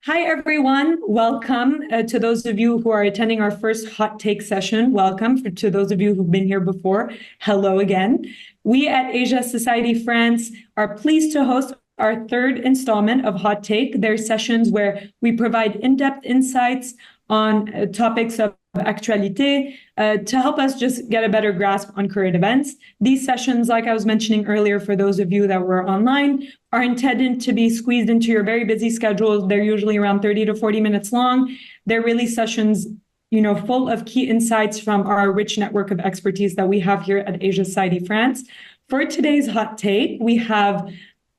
Hi, everyone. Welcome to those of you who are attending our first hot take session. Welcome to those of you who've been here before. Hello again. We at Asia Society France are pleased to host our third installment of Hot Take. They're sessions where we provide in-depth insights on topics of actualité to help us just get a better grasp on current events. These sessions, like I was mentioning earlier, for those of you that were online, are intended to be squeezed into your very busy schedules. They're usually around 30 to 40 minutes long. They're really sessions, full of key insights from our rich network of expertise that we have here at Asia Society France. For today's hot take, we have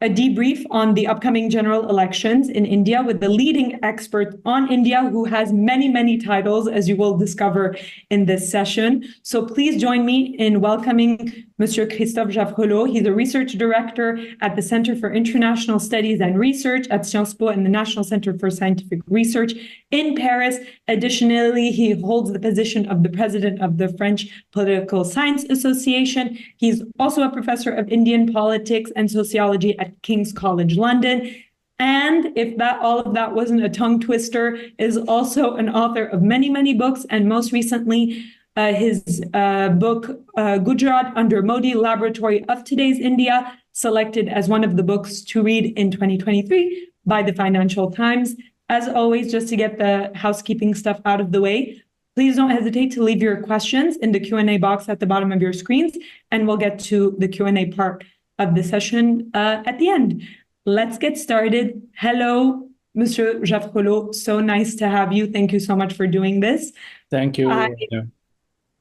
a debrief on the upcoming general elections in India with the leading expert on India who has many, many titles, as you will discover in this session. So please join me in welcoming Monsieur Christophe Jaffrelot. He's a research director at the Center for International Studies and Research at CERI-SciencesPo and the National Center for Scientific Research in Paris. Additionally, he holds the position of the president of the French Political Science Association. He's also a professor of Indian politics and sociology at King's College London. And if all of that wasn't a tongue twister, is also an author of many, many books, and most recently, his book, Gujarat Under Modi, Laboratory of Today's India, selected as one of the books to read in 2023 by the Financial Times. As always, just to get the housekeeping stuff out of the way, please don't hesitate to leave your questions in the Q&A box at the bottom of your screens, and we'll get to the Q&A part of the session at the end. Let's get started. Hello, Monsieur Jaffrelot. So nice to have you. Thank you so much for doing this. Thank you.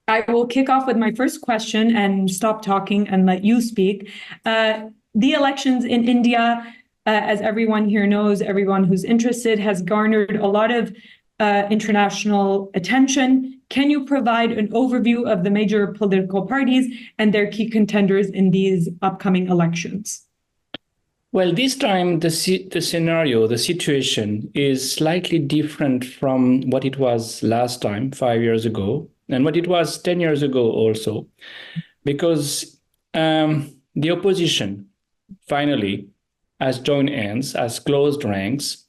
I will kick off with my first question and stop talking and let you speak. The elections in India, as everyone here knows, everyone who's interested, has garnered a lot of international attention. Can you provide an overview of the major political parties and their key contenders in these upcoming elections? Well, this time the scenario, the situation is slightly different from what it was last time, 5 years ago, and what it was 10 years ago also, because the opposition finally has joined hands, has closed ranks,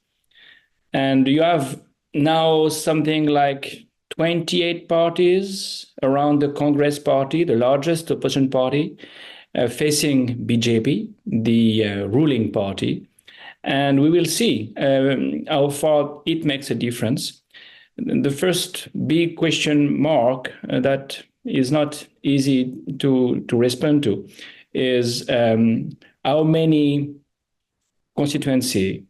and you have now something like 28 parties around the Congress Party, the largest opposition party, facing BJP, the ruling party. And we will see how far it makes a difference. The first big question mark that is not easy to respond to is how many constituencies,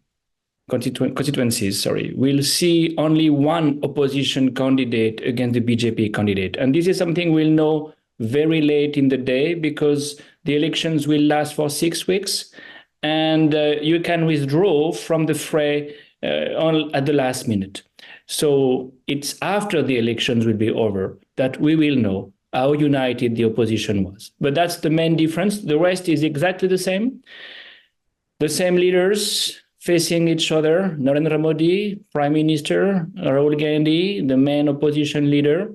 will see only one opposition candidate against the BJP candidate. And this is something we'll know very late in the day because the elections will last for 6 weeks and you can withdraw from the fray at the last minute. So it's after the elections will be over that we will know how united the opposition was. But that's the main difference. The rest is exactly the same. The same leaders facing each other: Narendra Modi, Prime Minister, Rahul Gandhi, the main opposition leader.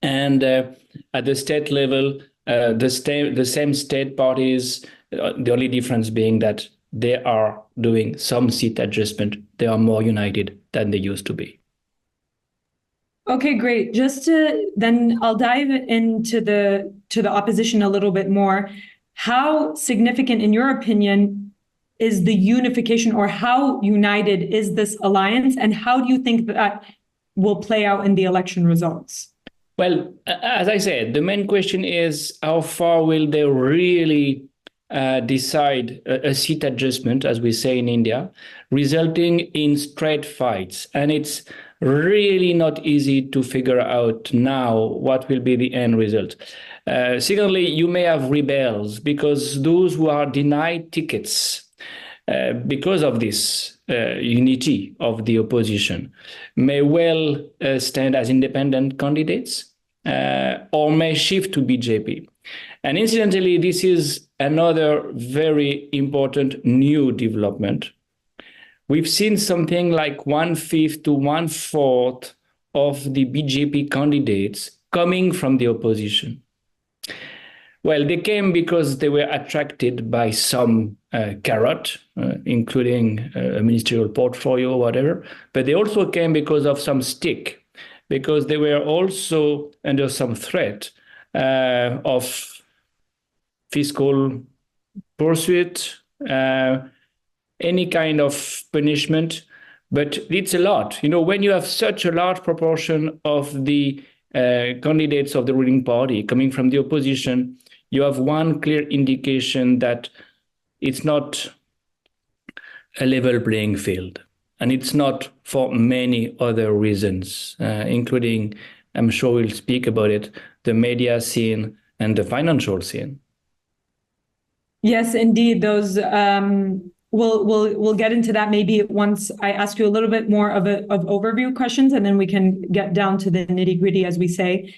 And at the state level, the same state parties, the only difference being that they are doing some seat adjustment. They are more united than they used to be. Okay, great. Then I'll dive into the opposition a little bit more. How significant, in your opinion, is the unification, or how united is this alliance, and how do you think that will play out in the election results? Well, as I said, the main question is how far will they really decide a seat adjustment, as we say in India, resulting in straight fights. And it's really not easy to figure out now what will be the end result. Secondly, you may have rebels because those who are denied tickets because of this unity of the opposition may well stand as independent candidates or may shift to BJP. And incidentally, this is another very important new development. We've seen something like 1/5 to 1/4 of the BJP candidates coming from the opposition. Well, they came because they were attracted by some carrot, including a ministerial portfolio or whatever, but they also came because of some stick, because they were also under some threat of fiscal pursuit, any kind of punishment. But it's a lot. When you have such a large proportion of the candidates of the ruling party coming from the opposition, you have one clear indication that it's not a level playing field. And it's not for many other reasons, including, I'm sure we'll speak about it, the media scene and the financial scene. Yes, indeed. Those we'll get into that maybe once I ask you a little bit more of overview questions, and then we can get down to the nitty-gritty, as we say.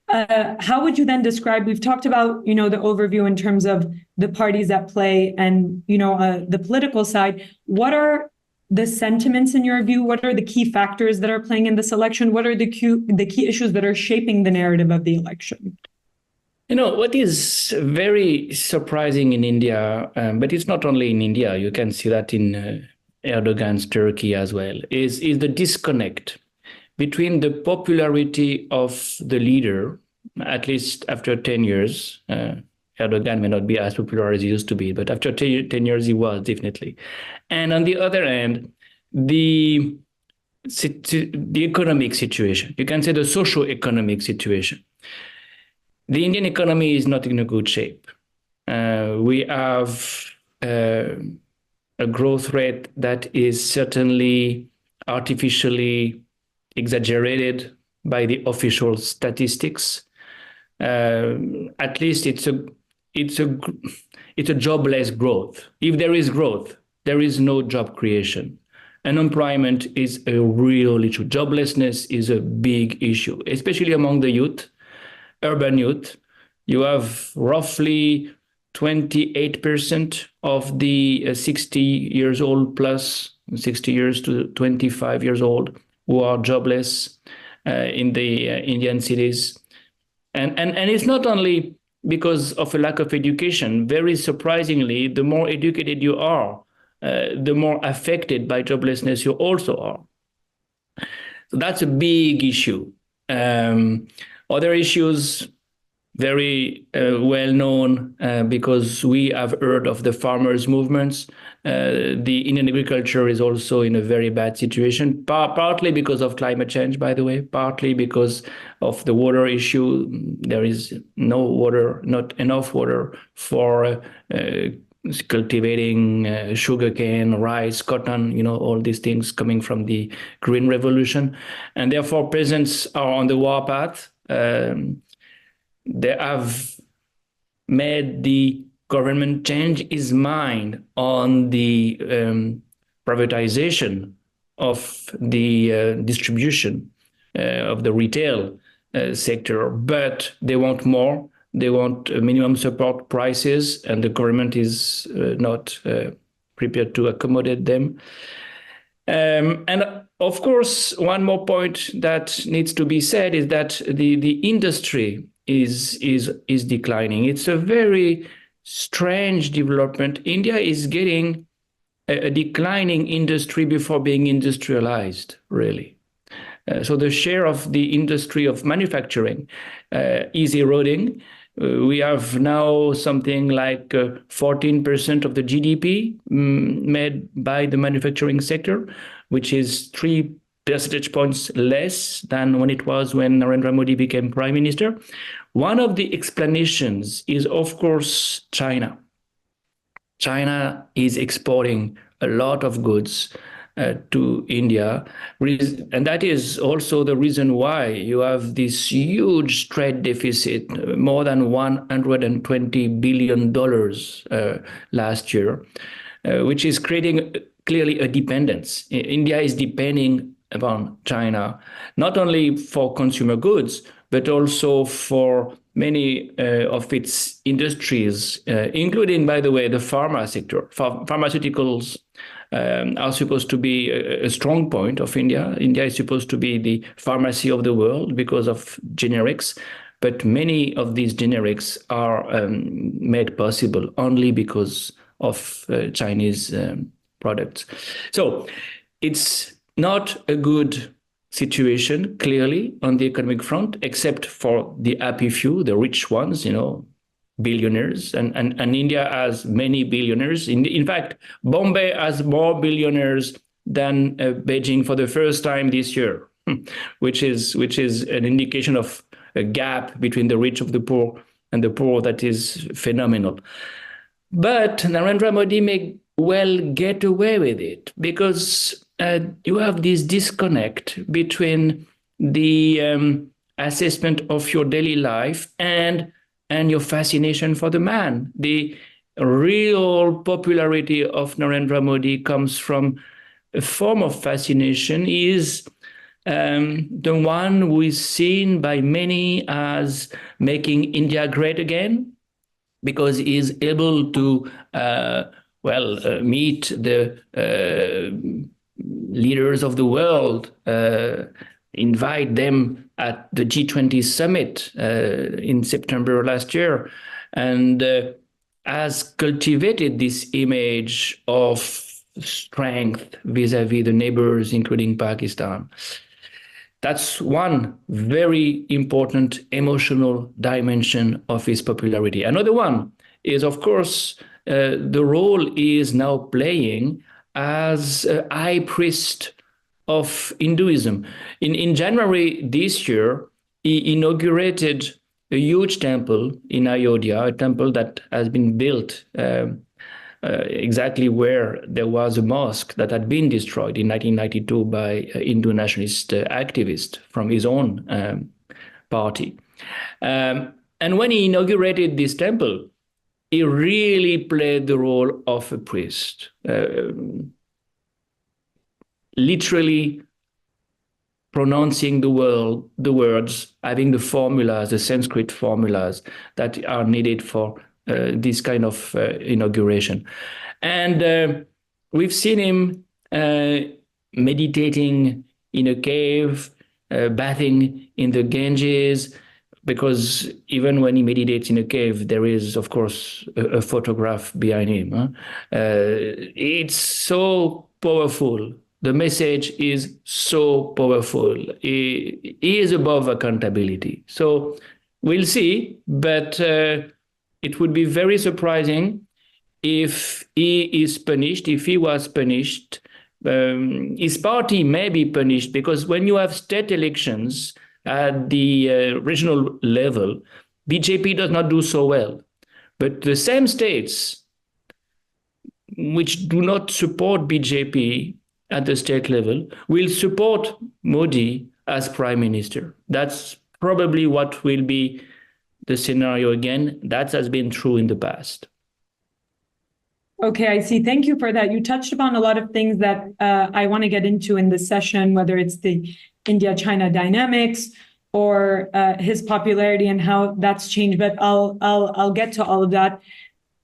How would you then describe? We've talked about the overview in terms of the parties at play and the political side. What are the sentiments in your view? What are the key factors that are playing in this election? What are the key issues that are shaping the narrative of the election? What is very surprising in India, but it's not only in India, you can see that in Erdogan's Turkey as well, is the disconnect between the popularity of the leader, at least after 10 years. Erdogan may not be as popular as he used to be, but after 10 years, he was definitely. And on the other hand, the economic situation, you can say the socio-economic situation. The Indian economy is not in a good shape. We have a growth rate that is certainly artificially exaggerated by the official statistics. At least it's a jobless growth. If there is growth, there is no job creation. Unemployment is a real issue. Joblessness is a big issue, especially among the youth. Urban youth, you have roughly 28% of the 60 years old plus, 60 years to 25 years old, who are jobless in the Indian cities. And it's not only because of a lack of education. Very surprisingly, the more educated you are, the more affected by joblessness you also are. So that's a big issue. Other issues, very well known because we have heard of the farmers' movements. The Indian agriculture is also in a very bad situation, partly because of climate change, by the way, partly because of the water issue. There is no water, not enough water for cultivating sugarcane, rice, cotton, all these things coming from the Green Revolution. And therefore, peasants are on the warpath. They have made the government change its mind on the privatization of the distribution of the retail sector, but they want more. They want minimum support prices, and the government is not prepared to accommodate them. And of course, one more point that needs to be said is that the industry is declining. It's a very strange development. India is getting a declining industry before being industrialized, really. So the share of the industry of manufacturing is eroding. We have now something like 14% of the GDP made by the manufacturing sector, which is 3 percentage points less than when it was when Narendra Modi became prime minister. One of the explanations is, of course, China. China is exporting a lot of goods to India. And that is also the reason why you have this huge trade deficit, more than $120 billion last year, which is creating clearly a dependence. India is depending upon China, not only for consumer goods, but also for many of its industries, including, by the way, the pharma sector. Pharmaceuticals are supposed to be a strong point of India. India is supposed to be the pharmacy of the world because of generics, but many of these generics are made possible only because of Chinese products. So it's not a good situation, clearly, on the economic front, except for the happy few, the rich ones, billionaires. And India has many billionaires. In fact, Bombay has more billionaires than Beijing for the first time this year, which is an indication of a gap between the rich of the poor and the poor that is phenomenal. But Narendra Modi may well get away with it because you have this disconnect between the assessment of your daily life and your fascination for the man. The real popularity of Narendra Modi comes from a form of fascination is the one who is seen by many as making India great again, because he is able to meet the leaders of the world, invite them at the G20 summit in September last year, and has cultivated this image of strength vis-a-vis the neighbors, including Pakistan. That's one very important emotional dimension of his popularity. Another one is, of course, the role he is now playing as a high priest of Hinduism. In January this year, he inaugurated a huge temple in Ayodhya, a temple that has been built exactly where there was a mosque that had been destroyed in 1992 by a Hindu nationalist activist from his own party. And when he inaugurated this temple, he really played the role of a priest, literally pronouncing the words, having the formulas, the Sanskrit formulas that are needed for this kind of inauguration. And we've seen him meditating in a cave, bathing in the Ganges, because even when he meditates in a cave, there is, of course, a photograph behind him. It's so powerful. The message is so powerful. He is above accountability. So we'll see, but it would be very surprising if he is punished, if he was punished. His party may be punished, because when you have state elections at the regional level, BJP does not do so well. But the same states which do not support BJP at the state level will support Modi as prime minister. That's probably what will be the scenario again. That has been true in the past. Okay, I see. Thank you for that. You touched upon a lot of things that I want to get into in this session, whether it's the India-China dynamics or his popularity and how that's changed. But I'll get to all of that.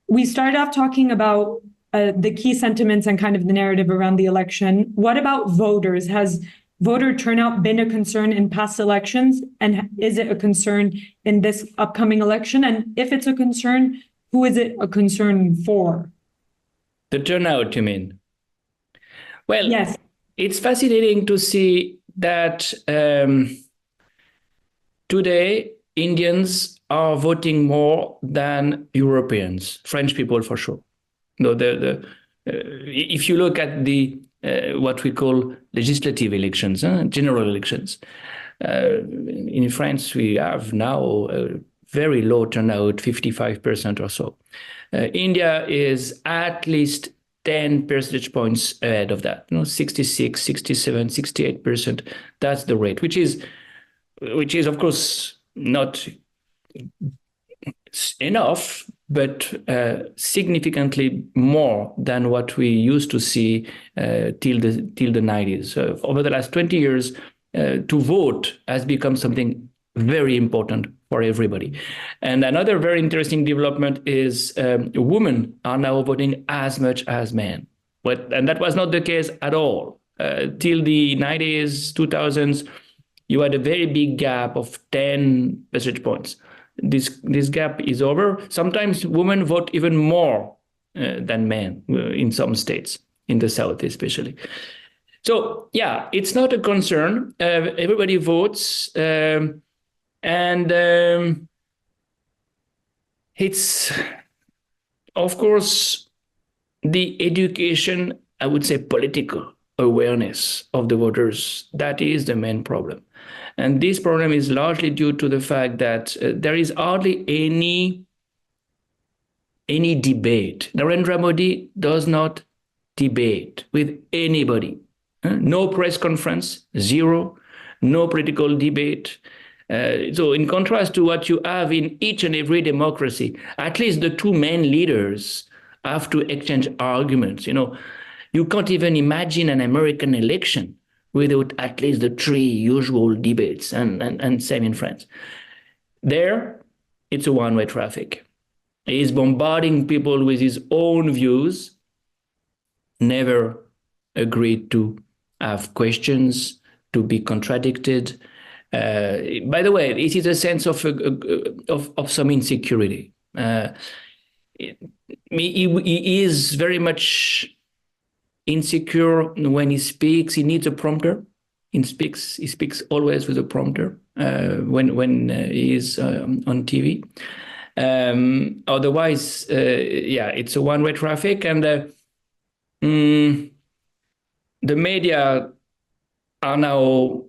We started off talking about the key sentiments and kind of the narrative around the election. What about voters? Has voter turnout been a concern in past elections? And is it a concern in this upcoming election? And if it's a concern, who is it a concern for? The turnout, you mean? Well, yes. It's fascinating to see that today Indians are voting more than Europeans, French people for sure. No, if you look at the what we call legislative elections, general elections, in France we have now a very low turnout, 55% or so. India is at least 10 percentage points ahead of that, 66, 67, 68%. That's the rate, which is of course not enough, but significantly more than what we used to see till the 90s. So over the last 20 years, to vote has become something very important for everybody. And another very interesting development is women are now voting as much as men. And that was not the case at all. Till the 90s, 2000s, you had a very big gap of 10 percentage points. This gap is over. Sometimes women vote even more than men in some states, in the South especially. So, yeah, it's not a concern. Everybody votes. It's, of course, the education, I would say political awareness of the voters, that is the main problem. And this problem is largely due to the fact that there is hardly any debate. Narendra Modi does not debate with anybody. No press conference, zero, no political debate. So in contrast to what you have in each and every democracy, at least the two main leaders have to exchange arguments. You can't even imagine an American election without at least the three usual debates, and same in France. There, it's a one-way traffic. He is bombarding people with his own views, never agreed to have questions, to be contradicted. By the way, it is a sense of some insecurity. He is very much insecure when he speaks. He needs a prompter. He speaks always with a prompter when he is on TV. Otherwise, it's a one-way traffic, and the media are now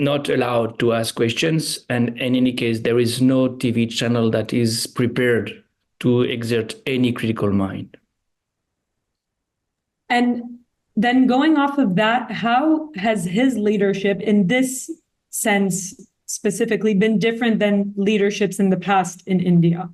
not allowed to ask questions, and in any case, there is no TV channel that is prepared to exert any critical mind. And then going off of that, how has his leadership in this sense specifically been different than leaderships in the past in India?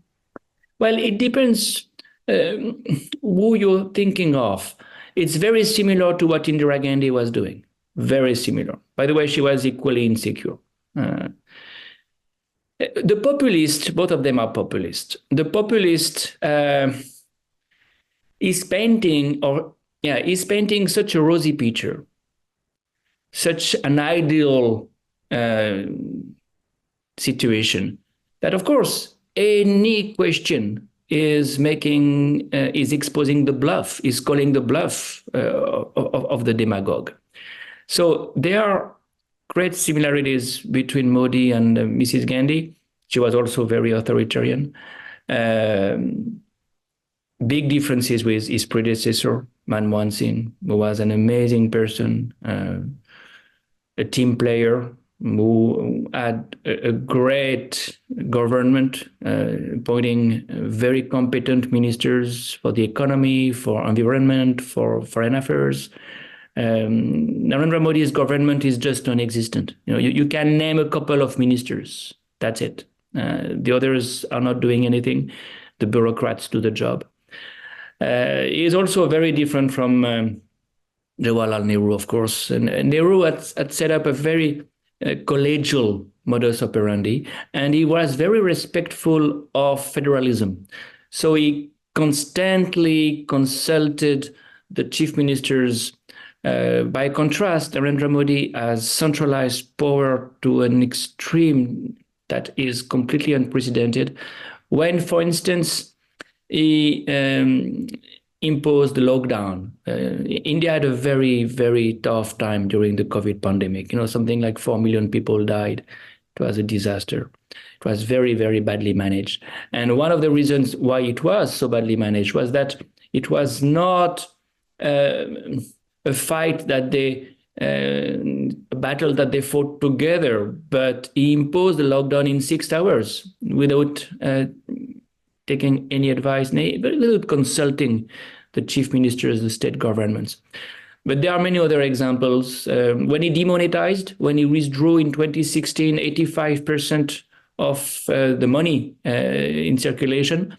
Well, it depends who you're thinking of. It's very similar to what Indira Gandhi was doing. Very similar. By the way, she was equally insecure. The populist, both of them are populist. The populist is painting such a rosy picture, such an ideal situation that, of course, any question is exposing the bluff, is calling the bluff of the demagogue. So there are great similarities between Modi and Mrs. Gandhi. She was also very authoritarian. Big differences with his predecessor, Manmohan Singh, who was an amazing person, a team player, who had a great government, appointing very competent ministers for the economy, for environment, for foreign affairs. Narendra Modi's government is just non-existent. You can name a couple of ministers. That's it. The others are not doing anything. The bureaucrats do the job. He is also very different from Jawaharlal Nehru, of course. And Nehru had set up a very collegial modus operandi, and he was very respectful of federalism. So he constantly consulted the chief ministers. By contrast, Narendra Modi has centralized power to an extreme that is completely unprecedented. When, for instance, he imposed the lockdown, India had a very, very tough time during the COVID pandemic. Something like 4 million people died. It was a disaster. It was very, very badly managed. And one of the reasons why it was so badly managed was that it was not a fight that a battle that they fought together, but he imposed the lockdown in 6 hours without taking any advice, without consulting the chief ministers, the state governments. But there are many other examples. When he demonetized, when he withdrew in 2016, 85% of the money in circulation,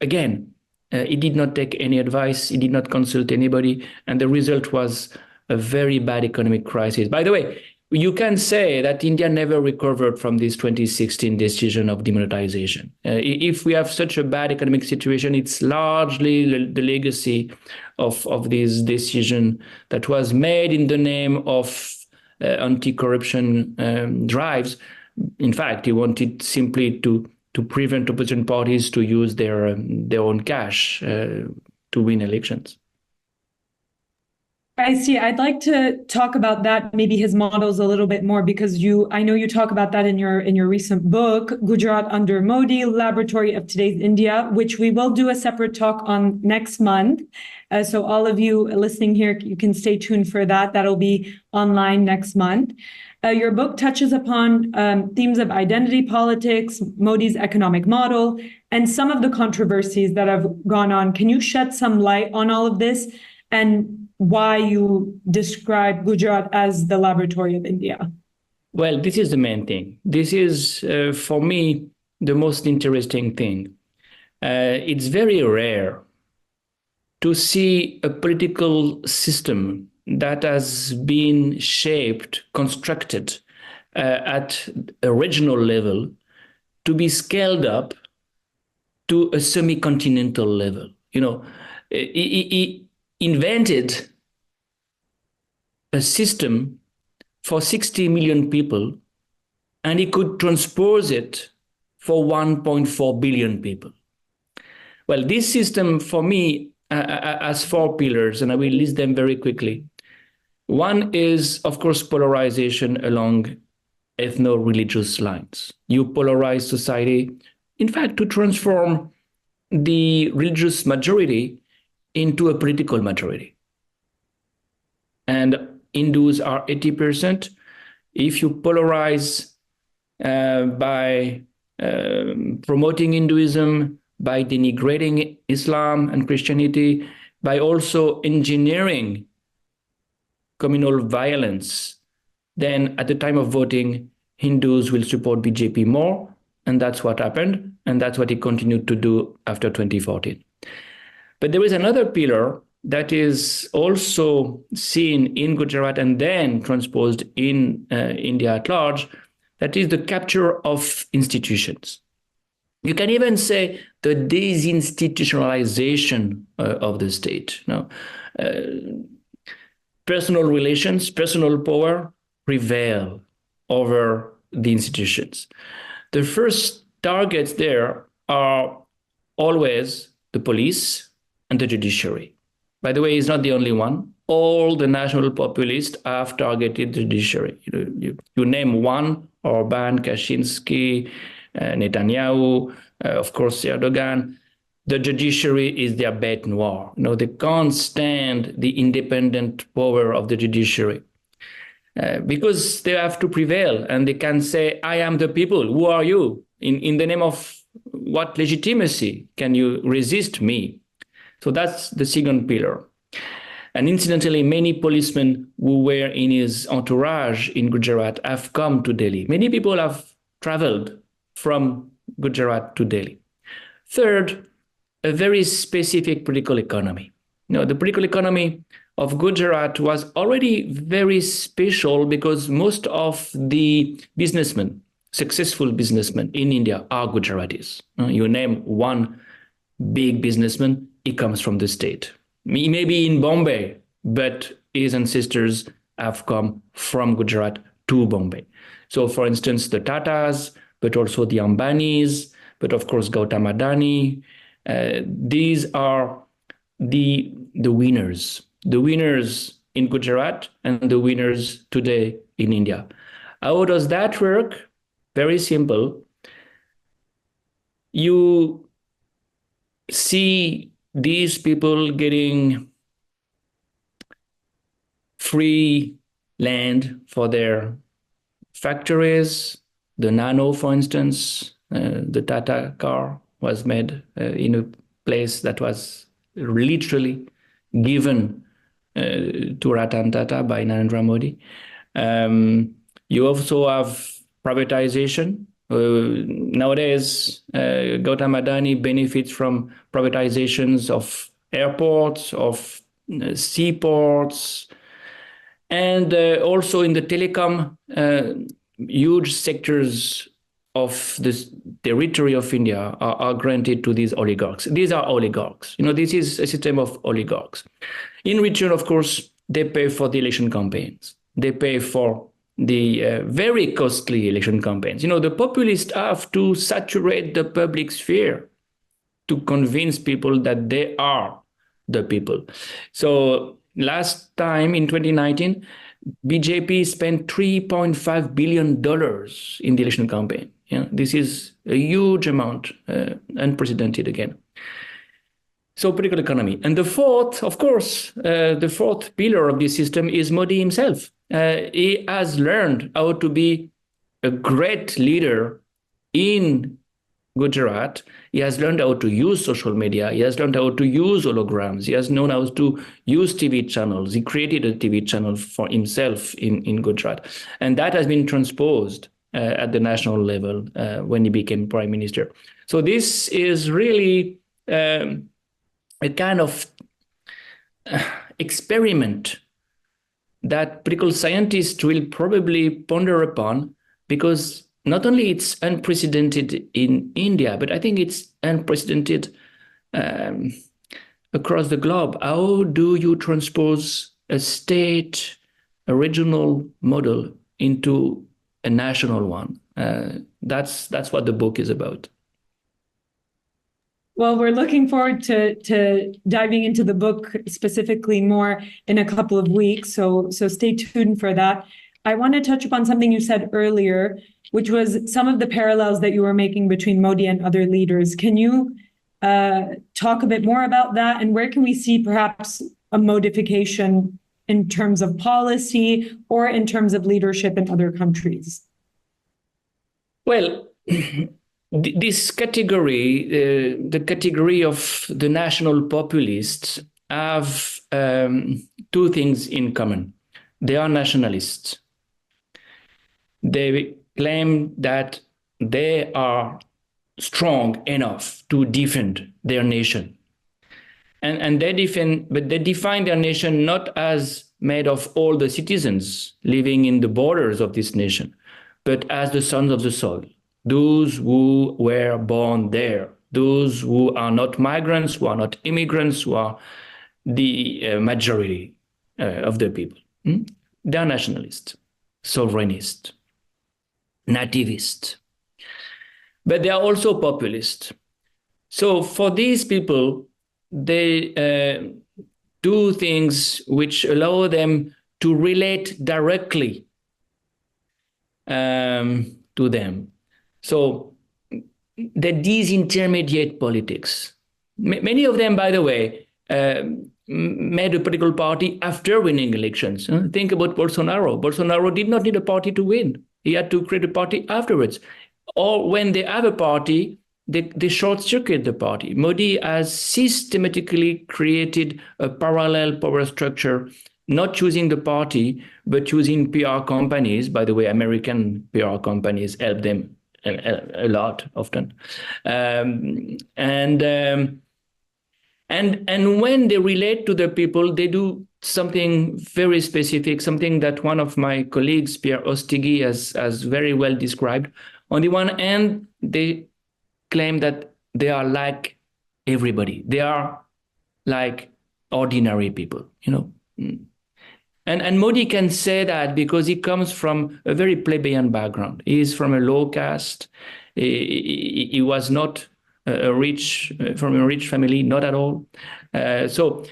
again, he did not take any advice. He did not consult anybody. And the result was a very bad economic crisis. By the way, you can say that India never recovered from this 2016 decision of demonetization. If we have such a bad economic situation, it's largely the legacy of this decision that was made in the name of anti-corruption drives. In fact, he wanted simply to to prevent opposition parties to use their own cash to win elections. I see. I'd like to talk about that, maybe his models a little bit more, because I know you talk about that in your recent book, Gujarat under Modi, Laboratory of Today's India, which we will do a separate talk on next month. So all of you listening here, you can stay tuned for that. That'll be online next month. Your book touches upon themes of identity politics, Modi's economic model, and some of the controversies that have gone on. Can you shed some light on all of this and why you describe Gujarat as the laboratory of India? Well, this is the main thing. This is, for me, the most interesting thing. It's very rare to see a political system that has been shaped, constructed at a regional level to be scaled up to a semi-continental level. He invented a system for 60 million people, and he could transpose it for 1.4 billion people. Well, this system for me has four pillars, and I will list them very quickly. One is, of course, polarization along ethno-religious lines. You polarize society, in fact, to transform the religious majority into a political majority. And Hindus are 80%. If you polarize by promoting Hinduism, by denigrating Islam and Christianity, by also engineering communal violence, then at the time of voting, Hindus will support BJP more, and that's what happened, and that's what he continued to do after 2014. But there is another pillar that is also seen in Gujarat and then transposed in India at large, that is the capture of institutions. You can even say the desinstitutionalization of the state. Personal relations, personal power prevail over the institutions. The first targets there are always the police and the judiciary. By the way, it's not the only one. All the national populists have targeted the judiciary. You name one, Orban, Kaczynski, Netanyahu, of course, Erdogan. The judiciary is their bête noire. They can't stand the independent power of the judiciary because they have to prevail, and they can say, I am the people. Who are you? In the name of what legitimacy can you resist me? So that's the second pillar. And incidentally, many policemen who were in his entourage in Gujarat have come to Delhi. Many people have traveled from Gujarat to Delhi. Third, a very specific political economy. The political economy of Gujarat was already very special because most of the businessmen, successful businessmen in India are Gujaratis. You name one big businessman, he comes from the state. He may be in Bombay, but his ancestors have come from Gujarat to Bombay. So, for instance, the Tatas, but also the Ambanis, but of course Gautam Adani. These are the winners in Gujarat and the winners today in India. How does that work? Very simple. You see these people getting free land for their factories. The Nano, for instance, the Tata car was made in a place that was literally given to Ratan Tata by Narendra Modi. You also have privatization. Nowadays, Gautam Adani benefits from privatizations of airports, of seaports, and also in the telecom, huge sectors of the territory of India are granted to these oligarchs. These are oligarchs. This is a system of oligarchs. In return, of course, they pay for the election campaigns. They pay for very costly election campaigns. The populists have to saturate the public sphere to convince people that they are the people. So last time in 2019, BJP spent $3.5 billion in the election campaign. This is a huge amount, unprecedented again. So political economy. And the fourth, of course, the fourth pillar of this system is Modi himself. He has learned how to be a great leader in Gujarat. He has learned how to use social media. He has learned how to use holograms. He has known how to use TV channels. He created a TV channel for himself in Gujarat. And that has been transposed at the national level when he became prime minister. So this is really a kind of experiment that political scientists will probably ponder upon, because not only it's unprecedented in India, but I think it's unprecedented across the globe. How do you transpose a state, a regional model into a national one? That's what the book is about. Well, we're looking forward to diving into the book specifically more in a couple of weeks. So stay tuned for that. I want to touch upon something you said earlier, which was some of the parallels that you were making between Modi and other leaders. Can you talk a bit more about that? And where can we see perhaps a modification in terms of policy or in terms of leadership in other countries? Well, this category, the category of the national populists, have two things in common. They are nationalists. They claim that they are strong enough to defend their nation. And they define their nation not as made of all the citizens living in the borders of this nation, but as the sons of the soil, those who were born there, those who are not migrants, who are not immigrants, who are the majority of the people. They're nationalists, sovereignist, nativist, but they are also populist. So for these people, they do things which allow them to relate directly to them. So they disintermediate politics. Many of them, by the way, made a political party after winning elections. Think about Bolsonaro. Bolsonaro did not need a party to win. He had to create a party afterwards. Or when they have a party, they short-circuit the party. Modi has systematically created a parallel power structure, not choosing the party, but choosing PR companies. By the way, American PR companies help them a lot often. And when they relate to the people, they do something very specific, something that one of my colleagues, Pierre Ostigui, has very well described. On the one hand, they claim that they are like everybody. They are like ordinary people, And Modi can say that because he comes from a very plebeian background. He is from a low caste. He was not from a rich family, not at all. So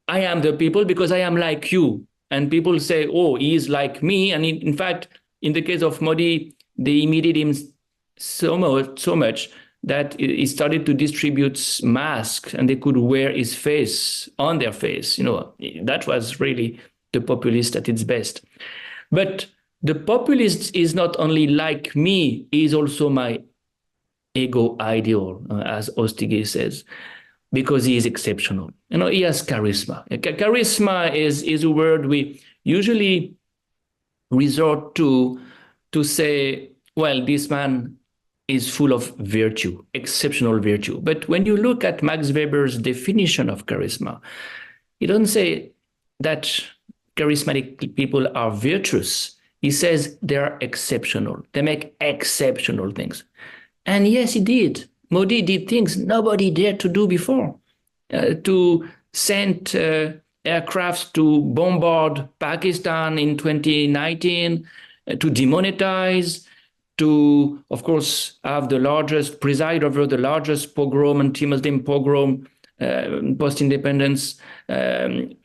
I am the people because I am like you. And people say, oh, he is like me. And in fact, in the case of Modi, they imitated him so much that he started to distribute masks and they could wear his face on their face. That was really the populist at its best. But the populist is not only like me, he is also my ego ideal, as Ostigui says, because he is exceptional. He has charisma. Charisma is a word we usually resort to say, well, this man is full of virtue, exceptional virtue. But when you look at Max Weber's definition of charisma, he doesn't say that charismatic people are virtuous. He says they are exceptional. They make exceptional things. And yes, he did. Modi did things nobody dared to do before. To send aircrafts to bombard Pakistan in 2019, to demonetize, to, of course, preside over the largest pogrom, anti-Muslim pogrom, post-independence,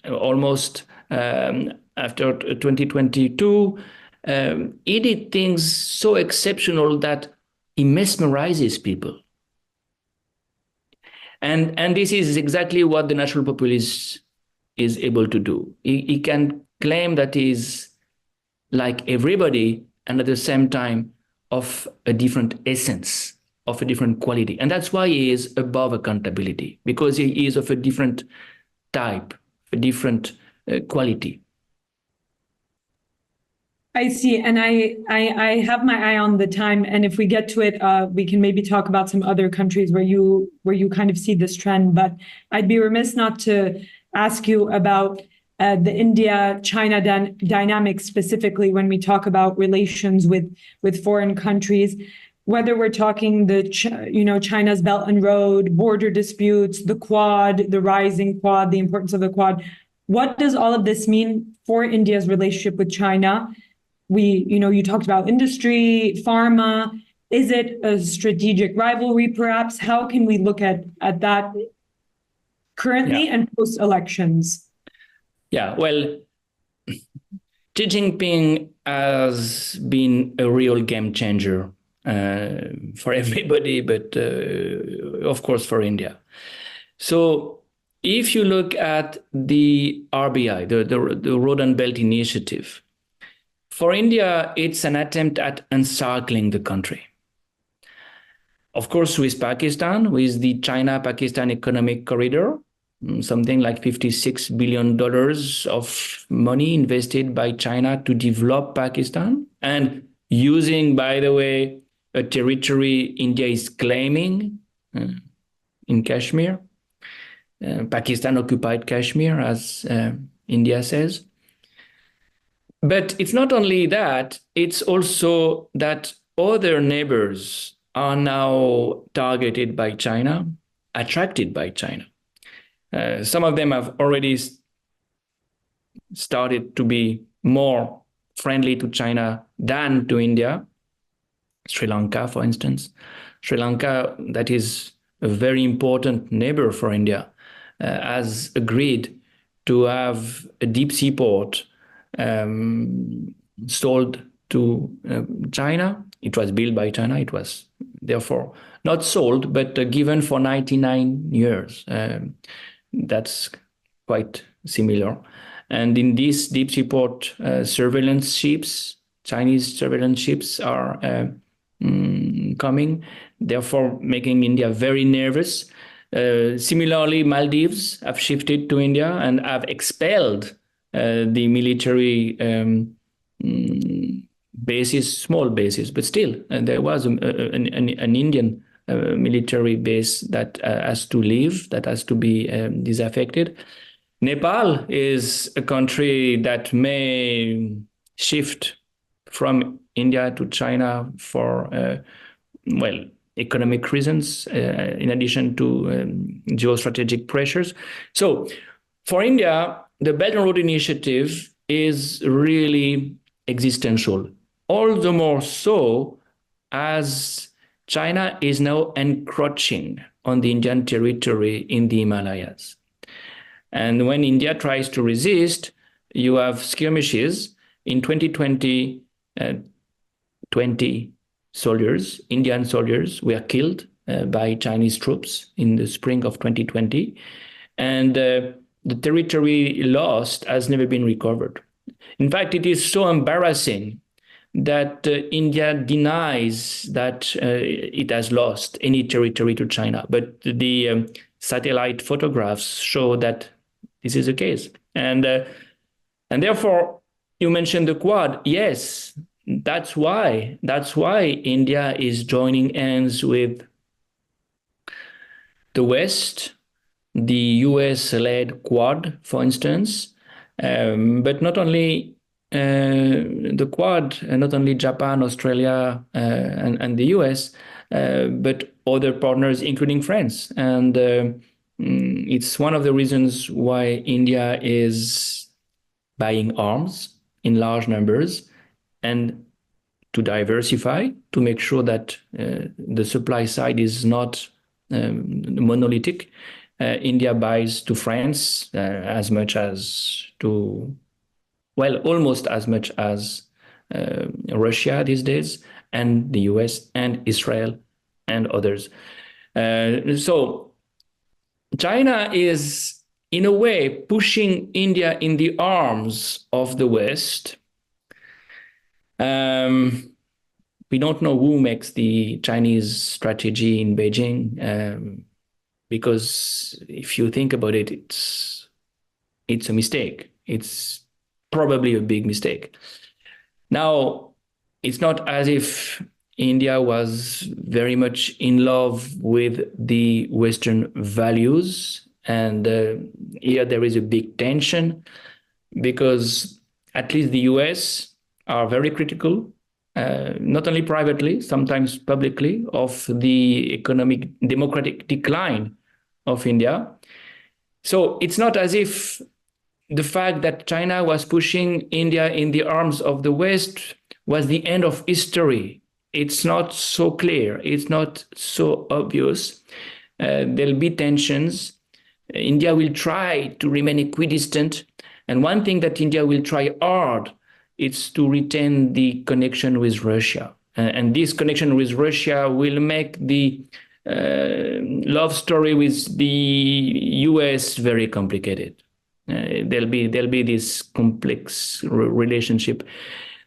almost after 2022. He did things so exceptional that he mesmerizes people. And this is exactly what the national populist is able to do. He can claim that he's like everybody, and at the same time of a different essence, of a different quality. And that's why he is above accountability, because he is of a different type, a different quality. I see. And I have my eye on the time. And if we get to it, we can maybe talk about some other countries where you kind of see this trend. But I'd be remiss not to ask you about the India-China dynamic, specifically when we talk about relations with foreign countries, whether we're talking China's Belt and Road, border disputes, the Quad, the rising Quad, the importance of the Quad. What does all of this mean for India's relationship with China? You talked about industry, pharma. Is it a strategic rivalry, perhaps? How can we look at that currently and post-elections? Yeah, well, Xi Jinping has been a real game changer for everybody, but of course for India. So if you look at the RBI, the Road and Belt Initiative, for India, it's an attempt at encircling the country. Of course, with Pakistan, with the China-Pakistan Economic Corridor, something like $56 billion of money invested by China to develop Pakistan, and using, by the way, a territory India is claiming in Kashmir, Pakistan-occupied Kashmir, as India says. But it's not only that, it's also that other neighbors are now targeted by China, attracted by China. Some of them have already started to be more friendly to China than to India. Sri Lanka, for instance. Sri Lanka, that is a very important neighbor for India, has agreed to have a deep sea port sold to China. It was built by China. It was therefore not sold, but given for 99 years. That's quite similar. And in these deep sea port surveillance ships, Chinese surveillance ships are coming, therefore making India very nervous. Similarly, Maldives have shifted to India and have expelled the military bases, small bases, but still there was an Indian military base that has to leave, that has to be disaffected. Nepal is a country that may shift from India to China for, economic reasons, in addition to geostrategic pressures. So for India, the Belt and Road Initiative is really existential, all the more so as China is now encroaching on the Indian territory in the Himalayas. And when India tries to resist, you have skirmishes. In 2020, 20 soldiers, Indian soldiers, were killed by Chinese troops in the spring of 2020. And the territory lost has never been recovered. In fact, it is so embarrassing that India denies that it has lost any territory to China. But the satellite photographs show that this is the case. And therefore, you mentioned the Quad. Yes, that's why India is joining hands with the West, the US-led Quad, for instance, but not only the Quad, not only Japan, Australia, and the US, but other partners, including France. And it's one of the reasons why India is buying arms in large numbers and to diversify, to make sure that the supply side is not monolithic. India buys to France as much as to, well, almost as much as Russia these days, and the US and Israel and others. So China is, in a way, pushing India in the arms of the West. We don't know who makes the Chinese strategy in Beijing, because if you think about it, it's a mistake. It's probably a big mistake. Now, it's not as if India was very much in love with the Western values. And here there is a big tension, because at least the US are very critical, not only privately, sometimes publicly, of the economic democratic decline of India. So it's not as if the fact that China was pushing India in the arms of the West was the end of history. It's not so clear. It's not so obvious. There'll be tensions. India will try to remain equidistant. And one thing that India will try hard is to retain the connection with Russia. And this connection with Russia will make the love story with the US very complicated. There'll be this complex relationship.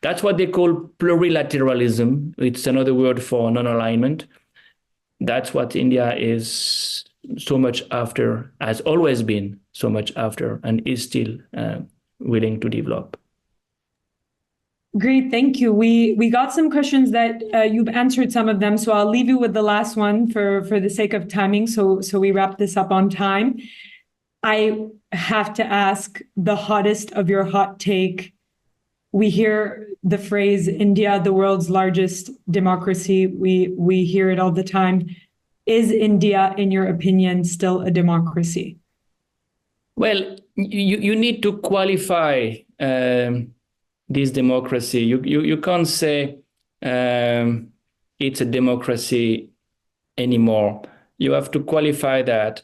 That's what they call plurilateralism. It's another word for non-alignment. That's what India is so much after, has always been so much after, and is still willing to develop. Great, thank you. We got some questions that you've answered some of them, so I'll leave you with the last one for the sake of timing, so we wrap this up on time. I have to ask the hottest of your hot take. We hear the phrase India, the world's largest democracy. We hear it all the time. Is India, in your opinion, still a democracy? Well, you need to qualify this democracy. You can't say it's a democracy anymore. You have to qualify that.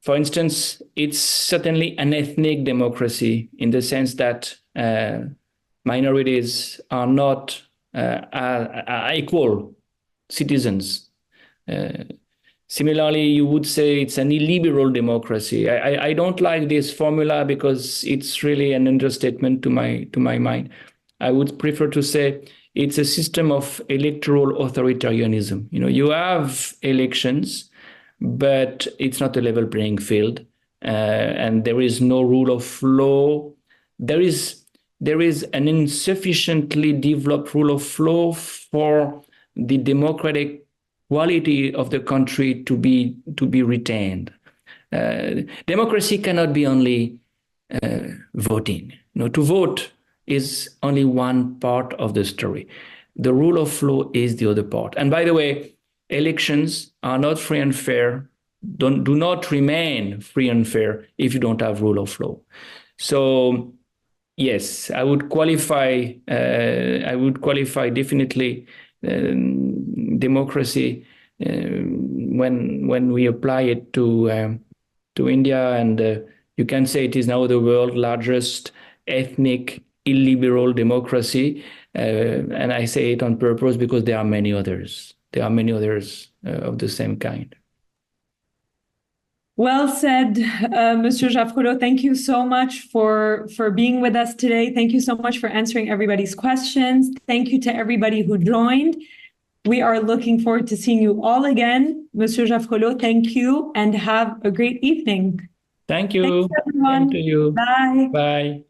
For instance, it's certainly an ethnic democracy in the sense that minorities are not equal citizens. Similarly, you would say it's an illiberal democracy. I don't like this formula because it's really an understatement to my mind. I would prefer to say it's a system of electoral authoritarianism. You have elections, but it's not a level playing field, and there is no rule of law. There is an insufficiently developed rule of law for the democratic quality of the country to be retained. Democracy cannot be only voting. To vote is only one part of the story. The rule of law is the other part. And by the way, elections are not free and fair, do not remain free and fair if you don't have rule of law. So yes, I would qualify definitely democracy when we apply it to India, and you can say it is now the world's largest ethnic illiberal democracy, and I say it on purpose because there are many others. There are many others of the same kind. Well said, Monsieur Jaffrelot. Thank you so much for being with us today. Thank you so much for answering everybody's questions. Thank you to everybody who joined. We are looking forward to seeing you all again. Monsieur Jaffrelot, thank you, and have a great evening. Thank you. Thanks, everyone. Thank you. Bye. Bye.